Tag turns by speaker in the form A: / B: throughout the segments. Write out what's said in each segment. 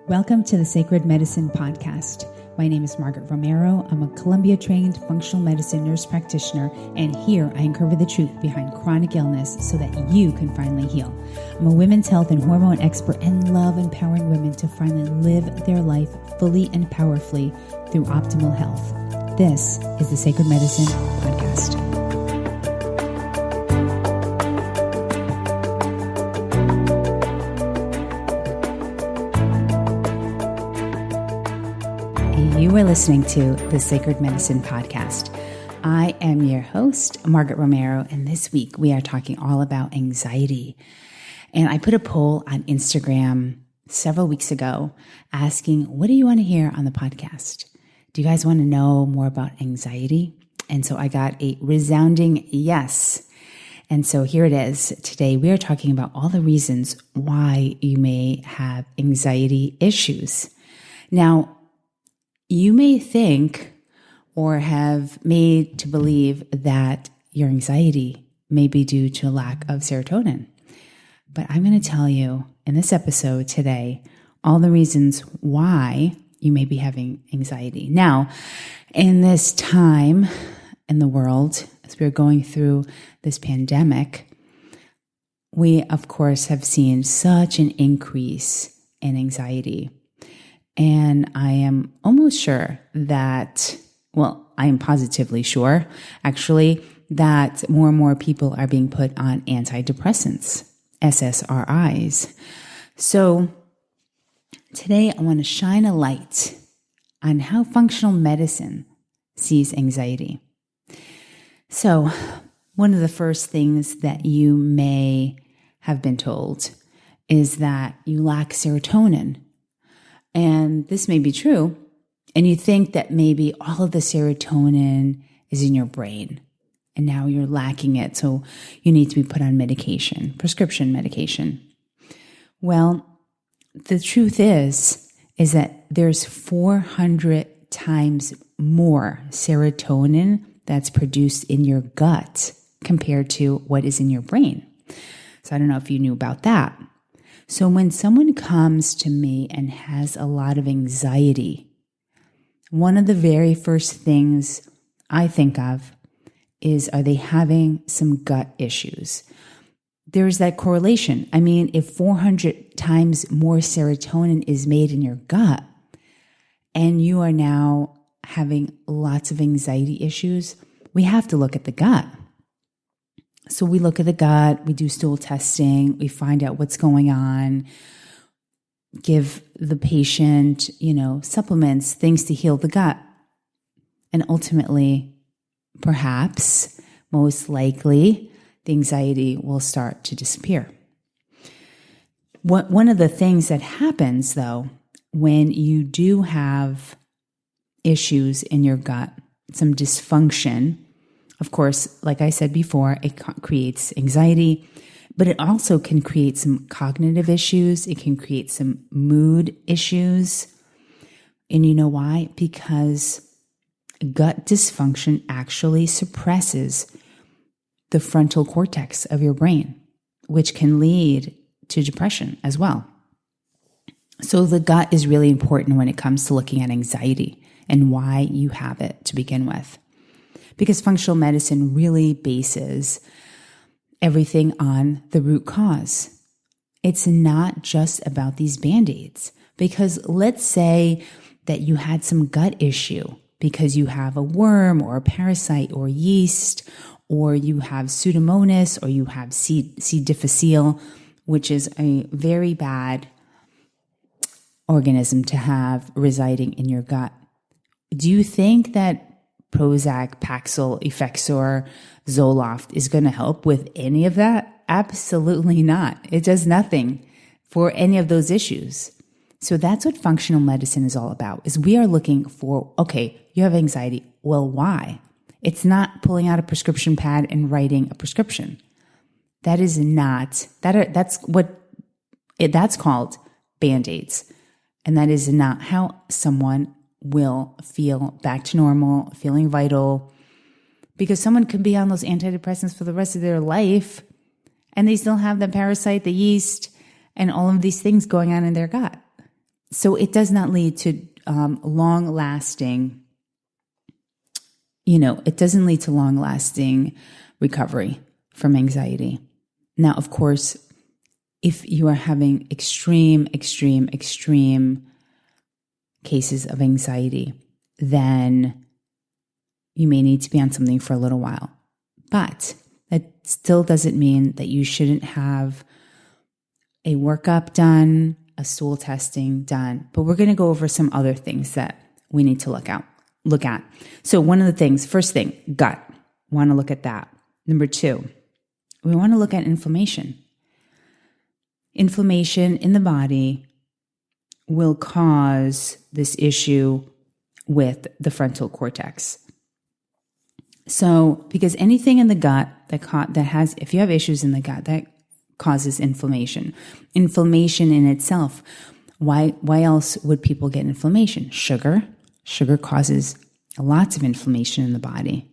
A: Welcome to the Sacred Medicine Podcast. My name is Margaret Romero. I'm a Columbia-trained functional medicine nurse practitioner, and here I uncover the truth behind chronic illness so that you can finally heal. I'm a women's health and hormone expert and love empowering women to finally live their life fully and powerfully through optimal health. This is the Sacred Medicine Podcast. You are listening to the Sacred Medicine Podcast. I am your host, Margaret Romero, and this week we are talking all about anxiety. And I put a poll on Instagram several weeks ago asking, what do you want to hear on the podcast? Do you guys want to know more about anxiety? And so I got a resounding yes. And so here it is. Today we are talking about all the reasons why you may have anxiety issues. Now, you may think or have made to believe that your anxiety may be due to a lack of serotonin. But I'm going to tell you in this episode today all the reasons why you may be having anxiety. Now, in this time in the world, as we're going through this pandemic, we, of course, have seen such an increase in anxiety. And I am almost sure that, I am positively sure, actually, that more and more people are being put on antidepressants, SSRIs. So today I want to shine a light on how functional medicine sees anxiety. So one of the first things that you may have been told is that you lack serotonin. And this may be true, and you think that maybe all of the serotonin is in your brain, and now you're lacking it, so you need to be put on medication, prescription medication. Well, the truth is that there's 400 times more serotonin that's produced in your gut compared to what is in your brain. So I don't know if you knew about that. So when someone comes to me and has a lot of anxiety, one of the very first things I think of is, are they having some gut issues? There's that correlation. I mean, if 400 times more serotonin is made in your gut and you are now having lots of anxiety issues, we have to look at the gut. So we look at the gut, we do stool testing, we find out what's going on, give the patient, supplements, things to heal the gut. And ultimately, perhaps, most likely, the anxiety will start to disappear. One of the things that happens, though, when you do have issues in your gut, some dysfunction, of course, like I said before, it creates anxiety, but it also can create some cognitive issues. It can create some mood issues. And you know why? Because gut dysfunction actually suppresses the frontal cortex of your brain, which can lead to depression as well. So the gut is really important when it comes to looking at anxiety and why you have it to begin with. Because functional medicine really bases everything on the root cause. It's not just about these Band-Aids. Because let's say that you had some gut issue because you have a worm or a parasite or yeast, or you have Pseudomonas, or you have C. difficile, which is a very bad organism to have residing in your gut. Do you think that Prozac, Paxil, Effexor, Zoloft is going to help with any of that? Absolutely not. It does nothing for any of those issues. So that's what functional medicine is all about, is we are looking for, okay, you have anxiety. Well, why? It's not pulling out a prescription pad and writing a prescription. That is not, that's called Band-Aids. And that is not how someone will feel back to normal, feeling vital, because someone could be on those antidepressants for the rest of their life and they still have the parasite, the yeast, and all of these things going on in their gut. So it does not lead to long-lasting, it doesn't lead to long-lasting recovery from anxiety. Now, of course, if you are having extreme cases of anxiety, then you may need to be on something for a little while. But that still doesn't mean that you shouldn't have a workup done, a stool testing done. But we're going to go over some other things that we need to look at. So one of the things, first thing, gut. Want to look at that. Number 2, we want to look at inflammation. Inflammation in the body will cause this issue with the frontal cortex. So, because anything in the gut if you have issues in the gut, that causes inflammation. Inflammation in itself. Why else would people get inflammation? Sugar. Sugar causes lots of inflammation in the body.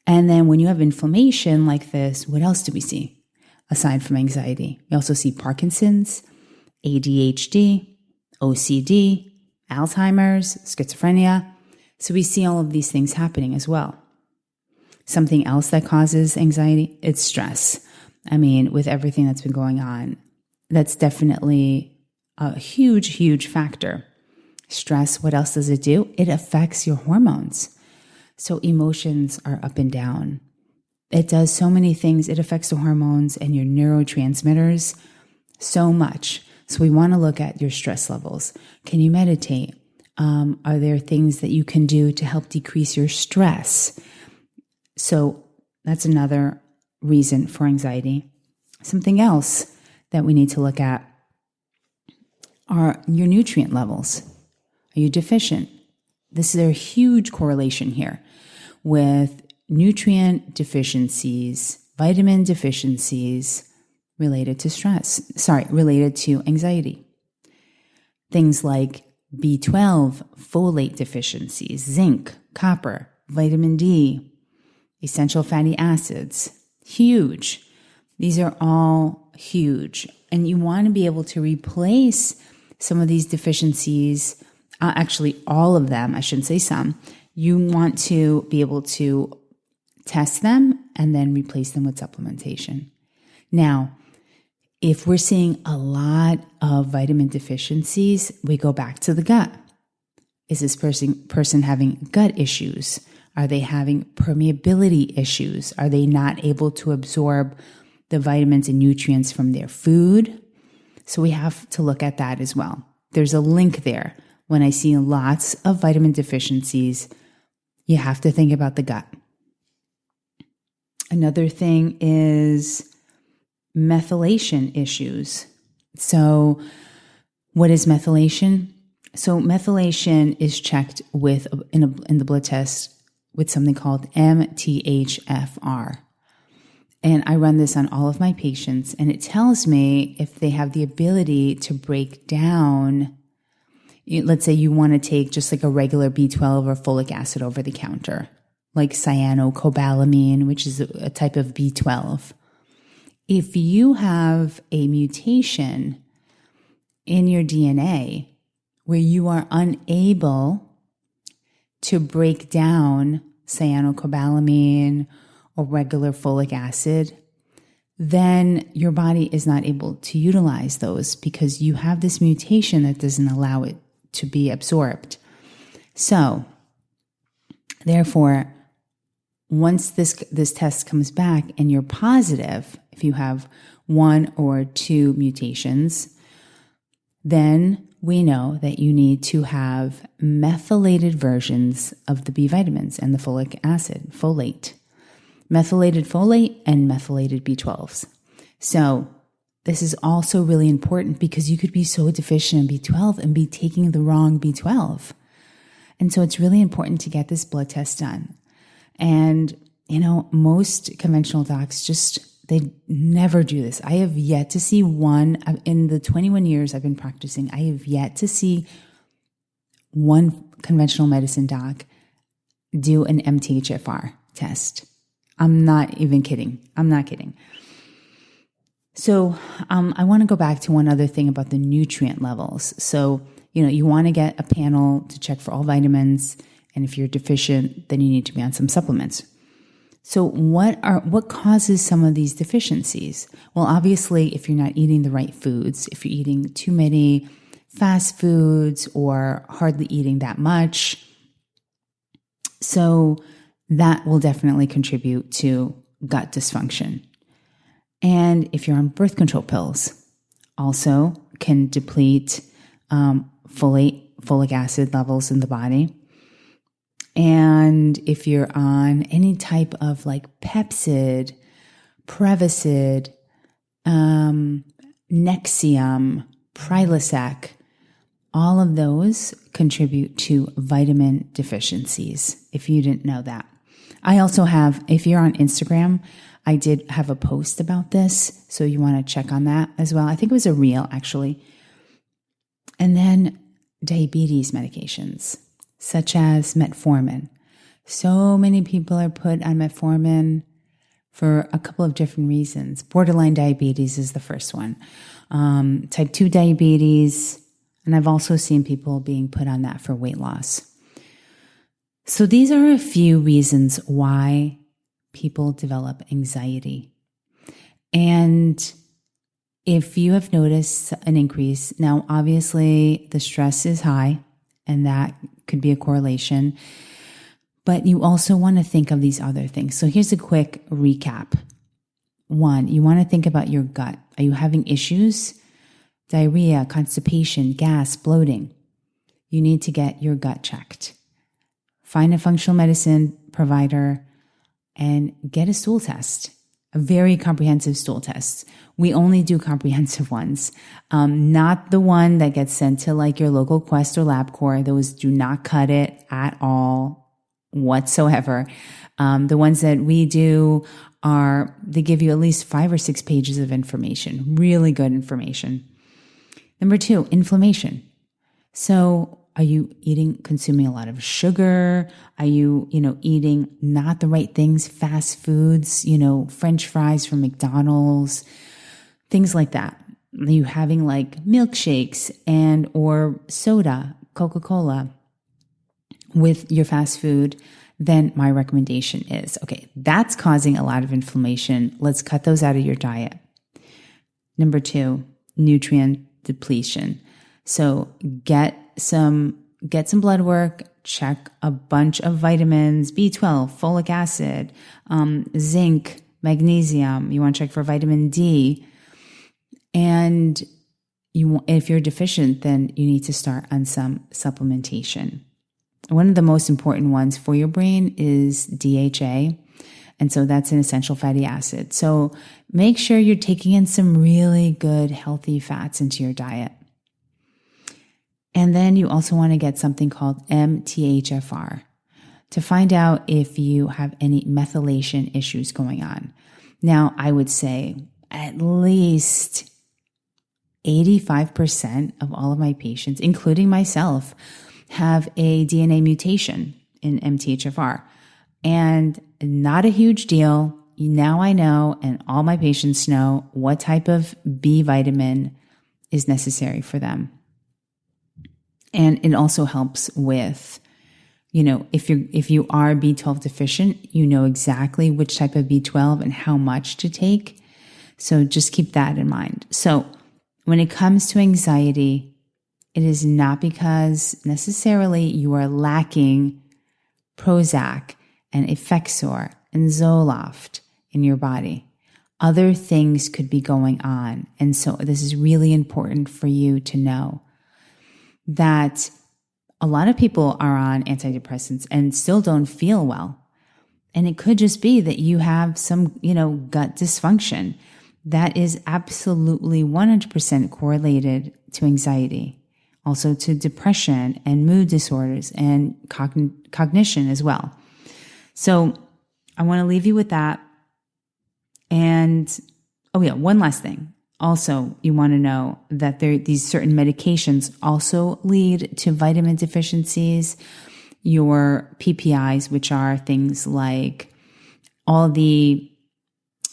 A: And then when you have inflammation like this, what else do we see aside from anxiety? We also see Parkinson's, ADHD, OCD, Alzheimer's, schizophrenia. So we see all of these things happening as well. Something else that causes anxiety, it's stress. I mean, with everything that's been going on, that's definitely a huge factor. Stress, what else does it do? It affects your hormones. So emotions are up and down. It does so many things. It affects the hormones and your neurotransmitters so much. So we want to look at your stress levels. Can you meditate? Are there things that you can do to help decrease your stress? So that's another reason for anxiety. Something else that we need to look at are your nutrient levels. Are you deficient? This is a huge correlation here with nutrient deficiencies, vitamin deficiencies related to anxiety. Things like B12, folate deficiencies, zinc, copper, vitamin D, essential fatty acids, huge. These are all huge. And you want to be able to replace some of these deficiencies, actually all of them, I shouldn't say some. You want to be able to test them and then replace them with supplementation. Now, if we're seeing a lot of vitamin deficiencies, we go back to the gut. Is this person having gut issues? Are they having permeability issues? Are they not able to absorb the vitamins and nutrients from their food? So we have to look at that as well. There's a link there. When I see lots of vitamin deficiencies, you have to think about the gut. Another thing is methylation issues. So what is methylation? So methylation is checked in the blood test with something called MTHFR. And I run this on all of my patients, and it tells me if they have the ability to break down. Let's say you want to take just like a regular B12 or folic acid over the counter, like cyanocobalamin, which is a type of B12. If you have a mutation in your DNA where you are unable to break down cyanocobalamin or regular folic acid, then your body is not able to utilize those because you have this mutation that doesn't allow it to be absorbed. So, therefore, once this test comes back and you're positive, if you have 1 or 2 mutations, then we know that you need to have methylated versions of the B vitamins and the folic acid, folate. Methylated folate and methylated B12s. So this is also really important because you could be so deficient in B12 and be taking the wrong B12. And so it's really important to get this blood test done. And, most conventional docs they never do this. I have yet to see one, in the 21 years I've been practicing, I have yet to see one conventional medicine doc do an MTHFR test. I'm not even kidding. I'm not kidding. So I want to go back to one other thing about the nutrient levels. So, you want to get a panel to check for all vitamins. And if you're deficient, then you need to be on some supplements. So what causes some of these deficiencies? Well, obviously, if you're not eating the right foods, if you're eating too many fast foods or hardly eating that much, so that will definitely contribute to gut dysfunction. And if you're on birth control pills, also can deplete folic acid levels in the body. And if you're on any type of like Pepcid, Prevacid, Nexium, Prilosec, all of those contribute to vitamin deficiencies, if you didn't know that. I also have, if you're on Instagram, I did have a post about this, so you want to check on that as well. I think it was a reel, actually. And then diabetes medications, such as metformin. So many people are put on metformin for a couple of different reasons. Borderline diabetes is the first one. Type 2 diabetes, and I've also seen people being put on that for weight loss. So these are a few reasons why people develop anxiety. And if you have noticed an increase, now obviously the stress is high and that could be a correlation, but you also want to think of these other things. So here's a quick recap. 1, you want to think about your gut. Are you having issues? Diarrhea, constipation, gas, bloating. You need to get your gut checked. Find a functional medicine provider and get a stool test. A very comprehensive stool test. We only do comprehensive ones, not the one that gets sent to like your local Quest or LabCorp. Those do not cut it at all whatsoever. The ones that we do they give you at least 5 or 6 pages of information, really good information. Number 2, inflammation. So are you consuming a lot of sugar? Are you, eating not the right things, fast foods, French fries from McDonald's, things like that? Are you having like milkshakes or soda, Coca-Cola with your fast food? Then my recommendation is, okay, that's causing a lot of inflammation. Let's cut those out of your diet. Number 2, nutrient depletion. So get some blood work, check a bunch of vitamins, B12, folic acid, zinc, magnesium. You want to check for vitamin D. And if you're deficient, then you need to start on some supplementation. One of the most important ones for your brain is DHA. And so that's an essential fatty acid. So make sure you're taking in some really good, healthy fats into your diet. And then you also want to get something called MTHFR to find out if you have any methylation issues going on. Now, I would say at least 85% of all of my patients, including myself, have a DNA mutation in MTHFR. And not a huge deal. Now I know, and all my patients know, what type of B vitamin is necessary for them. And it also helps with, if you are B12 deficient, you know exactly which type of B12 and how much to take. So just keep that in mind. So when it comes to anxiety, it is not because necessarily you are lacking Prozac and Effexor and Zoloft in your body. Other things could be going on. And so this is really important for you to know that a lot of people are on antidepressants and still don't feel well. And it could just be that you have some, gut dysfunction that is absolutely 100% correlated to anxiety, also to depression and mood disorders and cognition as well. So I want to leave you with that. And, one last thing. Also, you want to know that these certain medications also lead to vitamin deficiencies. Your PPIs, which are things like all the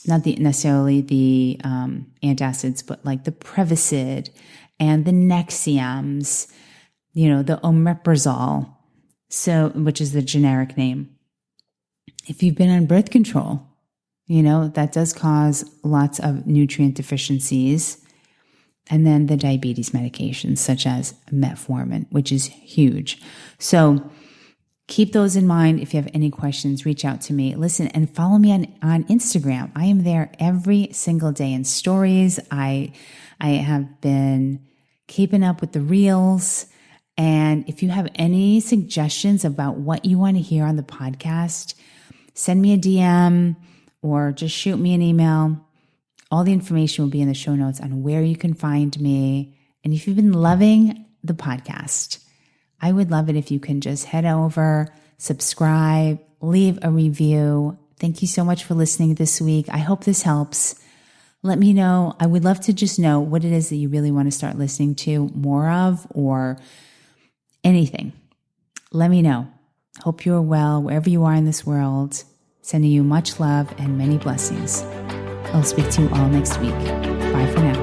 A: not necessarily the antacids, but like the Prevacid and the Nexiums, the omeprazole, which is the generic name. If you've been on birth control, that does cause lots of nutrient deficiencies. And then the diabetes medications such as metformin, which is huge. So keep those in mind. If you have any questions, reach out to me. Listen, and follow me on Instagram. I am there every single day in stories. I have been keeping up with the reels. And if you have any suggestions about what you want to hear on the podcast, send me a DM or just shoot me an email. All the information will be in the show notes on where you can find me. And if you've been loving the podcast, I would love it if you can just head over, subscribe, leave a review. Thank you so much for listening this week. I hope this helps. Let me know. I would love to just know what it is that you really want to start listening to more of or anything. Let me know. Hope you're well wherever you are in this world. Sending you much love and many blessings. I'll speak to you all next week. Bye for now.